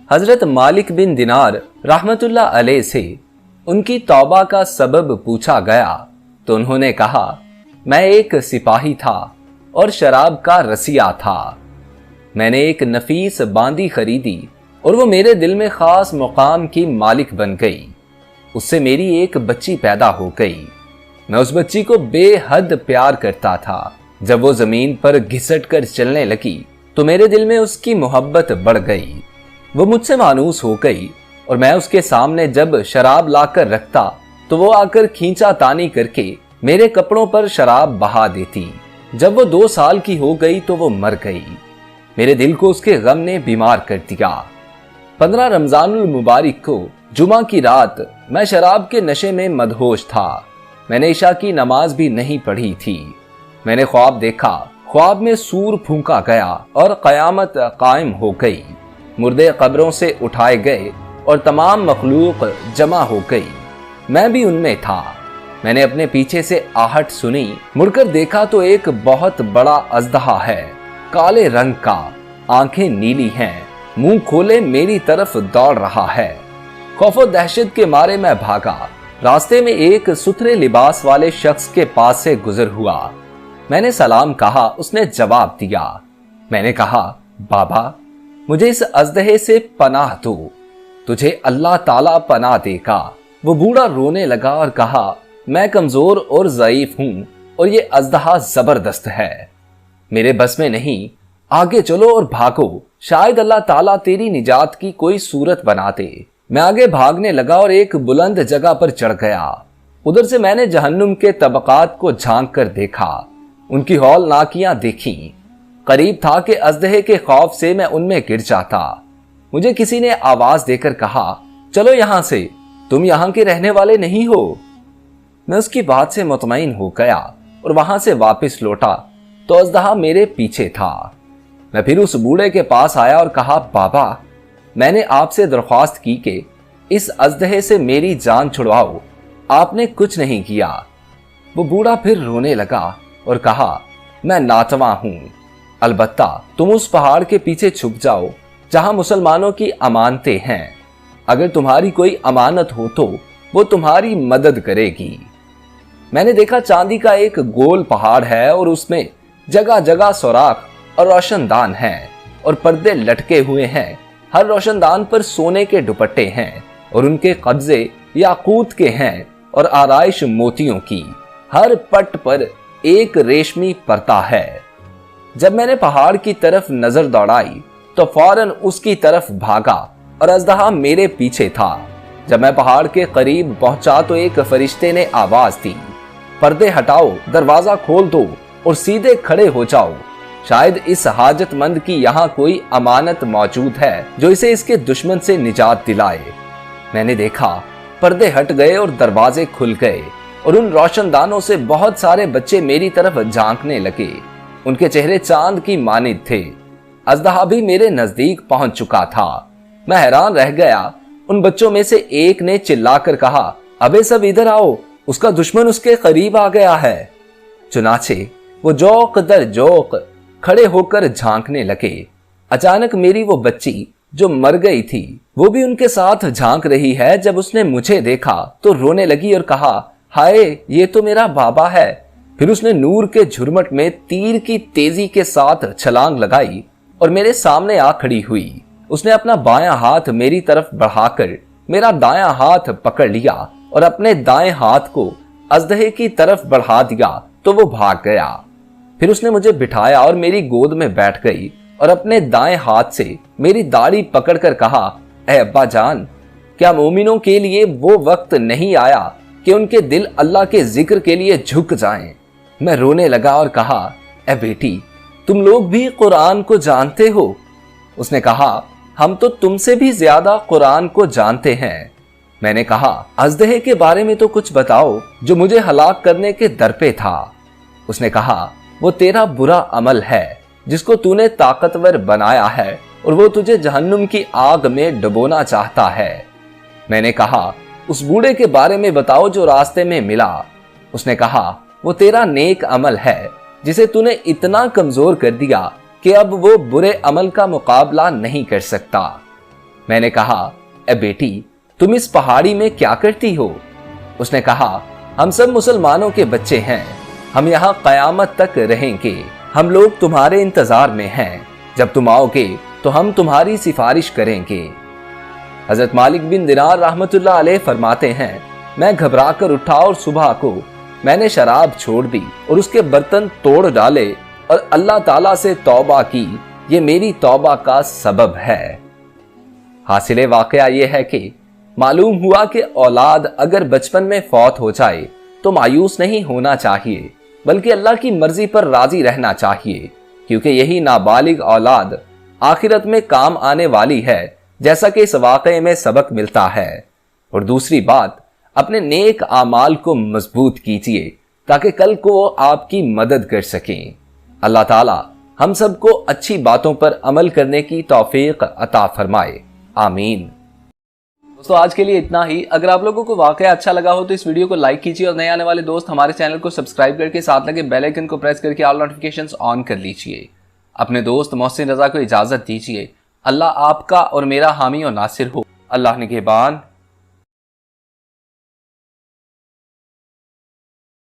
हजरत मालिक बिन दिनार रहमतुल्लाह अलैह से उनकी तौबा का सबब पूछा गया तो उन्होंने कहा, मैं एक सिपाही था और शराब का रसिया था। मैंने एक नफीस बांदी खरीदी और वो मेरे दिल में खास मुकाम की मालिक बन गई। उससे मेरी एक बच्ची पैदा हो गई। मैं उस बच्ची को बेहद प्यार करता था। जब वो जमीन पर घिसट कर चलने लगी तो मेरे दिल में उसकी मोहब्बत बढ़ गई। वो मुझसे मानूस हो गई और मैं उसके सामने जब शराब लाकर रखता तो वो आकर खींचा तानी करके मेरे कपड़ों पर शराब बहा देती। जब वो 2 साल की हो गई तो वो मर गई। मेरे दिल को उसके गम ने बीमार कर दिया। 15 रमजानुल मुबारक को जुमा की रात मैं शराब के नशे में मदहोश था। मैंने इशा की नमाज भी नहीं पढ़ी थी। मैंने ख्वाब देखा। ख्वाब में सूर फूंका गया और कयामत कायम हो गई। मुर्दे कब्रों से उठाए गए और तमाम मखलूक जमा हो गई। मैं भी उनमें था। मैंने अपने पीछे से आहट सुनी। मुड़कर देखा तो एक बहुत बड़ा अजदहा है, काले रंग का, आंखें नीली हैं, मुंह खोले मेरी तरफ दौड़ रहा है। खौफो दहशत के मारे मैं भागा। रास्ते में एक सुथरे लिबास वाले शख्स के पास से गुजर हुआ। मैंने सलाम कहा। उसने जवाब दिया। मैंने कहा, बाबा मुझे इस अजदहे से पनाह दो, तुझे अल्लाह ताला पनाह देगा। वो बूढ़ा रोने लगा और कहा, मैं कमजोर और ज़ईफ हूं और ये अजदहा जबरदस्त है, मेरे बस में नहीं। आगे चलो और भागो, शायद अल्लाह ताला तेरी निजात की कोई सूरत बना दे। मैं आगे भागने लगा और एक बुलंद जगह पर चढ़ गया। उधर से मैंने जहन्नुम के तबकात को झांक कर देखा। उनकी हौलनाकियां देखी। करीब था कि अजदहे के खौफ से मैं उनमें गिर जाता। मुझे किसी ने आवाज देकर कहा, चलो यहां से, तुम यहां के रहने वाले नहीं हो। मैं उसकी बात से मुतमईन हो गया और वहां से वापस लौटा तो अजदहा मेरे पीछे था। मैं फिर उस बूढ़े के पास आया और कहा, बाबा मैंने आपसे दरख्वास्त की कि इस अजदहे से मेरी जान छुड़वाओ, आपने कुछ नहीं किया। वो बूढ़ा फिर रोने लगा और कहा, मैं नातवा हूं, अलबत्ता तुम उस पहाड़ के पीछे छुप जाओ जहां मुसलमानों की अमानतें हैं। अगर तुम्हारी कोई अमानत हो तो वो तुम्हारी मदद करेगी। मैंने देखा चांदी का एक गोल पहाड़ है और उसमें जगह जगह सुराख और रोशनदान हैं और पर्दे लटके हुए हैं। हर रोशनदान पर सोने के दुपट्टे हैं और उनके कब्जे याकूत के हैं और आराइश मोतियों की। हर पट पर एक रेशमी पर्दा है। जब मैंने पहाड़ की तरफ नजर दौड़ाई तो फौरन उसकी तरफ भागा और अजदहा मेरे पीछे था। जब मैं पहाड़ के करीब पहुंचा तो एक फरिश्ते ने आवाज दी, पर्दे हटाओ, दरवाजा खोल दो और सीधे खड़े हो जाओ। शायद इस हाजतमंद की यहाँ कोई अमानत मौजूद है जो इसे इसके दुश्मन से निजात दिलाए। मैंने देखा, पर्दे हट गए और दरवाजे खुल गए और उन रोशनदानों से बहुत सारे बच्चे मेरी तरफ झांकने लगे। उनके चेहरे चांद की मानिंद थे। अजदहा भी मेरे नजदीक पहुंच चुका था। मैं हैरान रह गया। उन बच्चों में से एक ने चिल्लाकर कहा, अबे सब इधर आओ, उसका दुश्मन उसके करीब आ गया है। चुनाचे वो जोक दर जोक खड़े होकर झांकने लगे। अचानक मेरी वो बच्ची जो मर गई थी वो भी उनके साथ झांक रही है। जब उसने मुझे देखा तो रोने लगी और कहा, हाय ये तो मेरा बाबा है। फिर उसने नूर के झुरमट में तीर की तेजी के साथ छलांग लगाई और मेरे सामने आ खड़ी हुई। उसने अपना बायां हाथ मेरी तरफ बढ़ाकर मेरा दायां हाथ पकड़ लिया और अपने दाएं हाथ को अजदहे की तरफ बढ़ा दिया तो वो भाग गया। फिर उसने मुझे बिठाया और मेरी गोद में बैठ गई और अपने दाएं हाथ से मेरी दाढ़ी पकड़कर कहा, ऐ अब्बा जान, क्या मोमिनों के लिए वो वक्त नहीं आया कि उनके दिल अल्लाह के जिक्र के लिए झुक जाएं? मैं रोने लगा और कहा, ऐ बेटी, तुम लोग भी कुरान को जानते हो? उसने कहा, हम तो तुमसे भी ज्यादा कुरान को जानते हैं। मैंने कहा, अजदहे के बारे में तो कुछ बताओ जो मुझे हलाक करने के दर पे था। उसने कहा, वो तेरा बुरा अमल है जिसको तूने ताकतवर बनाया है और वो तुझे जहन्नुम की आग में डुबोना चाहता है। मैंने कहा, उस बूढ़े के बारे में बताओ जो रास्ते में मिला। उसने कहा, वो तेरा नेक अमल है जिसे तूने इतना कमजोर कर दिया कि अब वो बुरे अमल का मुकाबला नहीं कर सकता। میں نے کہا اے بیٹی تم اس پہاڑی میں کیا کرتی ہو؟ اس نے کہا ہم سب مسلمانوں کے بچے ہیں، ہم یہاں قیامت تک رہیں گے، ہم لوگ تمہارے انتظار میں ہیں، جب تم آؤ گے تو ہم تمہاری سفارش کریں گے۔ حضرت مالک بن دینار رحمت اللہ علیہ فرماتے ہیں میں گھبرا کر اٹھا اور صبح کو میں نے شراب چھوڑ دی اور اس کے برتن توڑ ڈالے اور اللہ تعالیٰ سے توبہ کی، یہ میری توبہ کا سبب ہے۔ حاصل واقعہ یہ ہے کہ معلوم ہوا کہ اولاد اگر بچپن میں فوت ہو جائے تو مایوس نہیں ہونا چاہیے، بلکہ اللہ کی مرضی پر راضی رہنا چاہیے، کیونکہ یہی نابالغ اولاد آخرت میں کام آنے والی ہے، جیسا کہ اس واقعے میں سبق ملتا ہے۔ اور دوسری بات، اپنے نیک اعمال کو مضبوط کیجیے تاکہ کل کو وہ آپ کی مدد کر سکیں۔ اللہ تعالی ہم سب کو اچھی باتوں پر عمل کرنے کی توفیق عطا فرمائے، آمین۔ دوستو آج کے لیے اتنا ہی۔ اگر آپ لوگوں کو واقعہ اچھا لگا ہو تو اس ویڈیو کو لائک کیجیے اور نئے آنے والے دوست ہمارے چینل کو سبسکرائب کر کے ساتھ لگے بیل آئیکن کو پریس کر کے آل نوٹیفیکیشنز آن کر لیجیے۔ اپنے دوست محسن رضا کو اجازت دیجیے۔ اللہ آپ کا اور میرا حامی و ناصر ہو۔ اللہ نگہبان۔